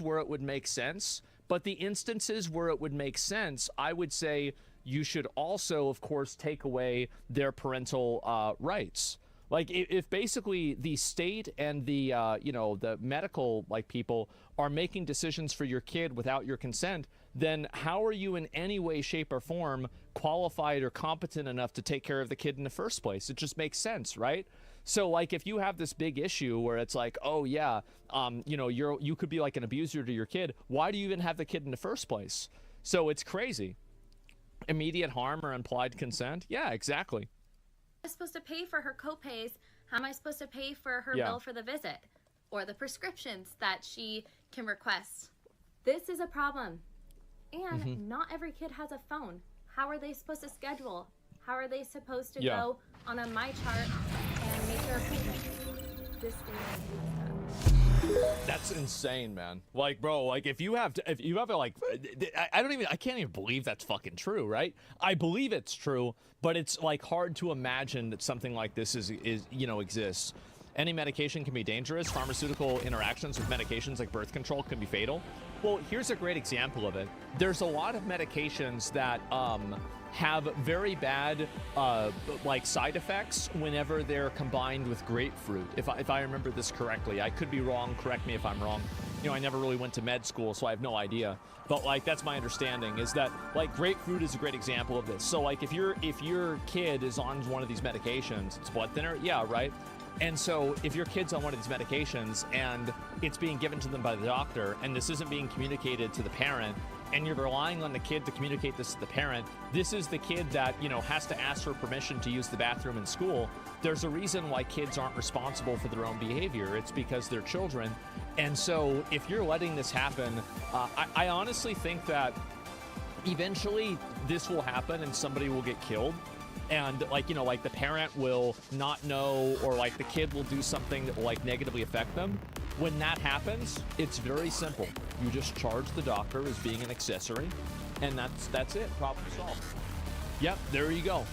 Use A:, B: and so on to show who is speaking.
A: where it would make sense, but the instances where it would make sense, I would say you should also, of course, take away their parental rights. Like, if basically the state and the, you know, the medical, like, people are making decisions for your kid without your consent, then how are you in any way, shape, or form qualified or competent enough to take care of the kid in the first place? It just makes sense, right? So, like, if you have this big issue where it's like, oh, yeah, you know, you could be like an abuser to your kid, why do you even have the kid in the first place? So it's crazy. Immediate harm or implied consent? Yeah, exactly.
B: I supposed to pay for her copays? How am I supposed to pay for her bill for the visit or the prescriptions that she can request? This is a problem. And not every kid has a phone. How are they supposed to schedule? How are they supposed to go on a My Chart and make their appointment? This
A: That's insane, man. Like, bro, like if you have like, I can't even believe that's fucking true, right? I believe it's true, but it's like hard to imagine that something like this is you know, exists. Any medication can be dangerous. Pharmaceutical interactions with medications like birth control can be fatal. Well, here's a great example of it. There's a lot of medications that have very bad like side effects whenever they're combined with grapefruit. If I remember this correctly, I could be wrong. Correct me if I'm wrong. You know, I never really went to med school, so I have no idea. But like, that's my understanding, is that like grapefruit is a great example of this. So like, if your kid is on one of these medications, it's blood thinner, yeah, right. And so if your kid's on one of these medications and it's being given to them by the doctor and this isn't being communicated to the parent, and you're relying on the kid to communicate this to the parent, this is the kid that, you know, has to ask for permission to use the bathroom in school. There's a reason why kids aren't responsible for their own behavior. It's because they're children. And so if you're letting this happen, I honestly think that eventually this will happen and somebody will get killed. And like, you know, like the parent will not know, or like the kid will do something that will like negatively affect them. When that happens, it's very simple. You just charge the doctor as being an accessory, and that's it. Problem solved. Yep, there you go.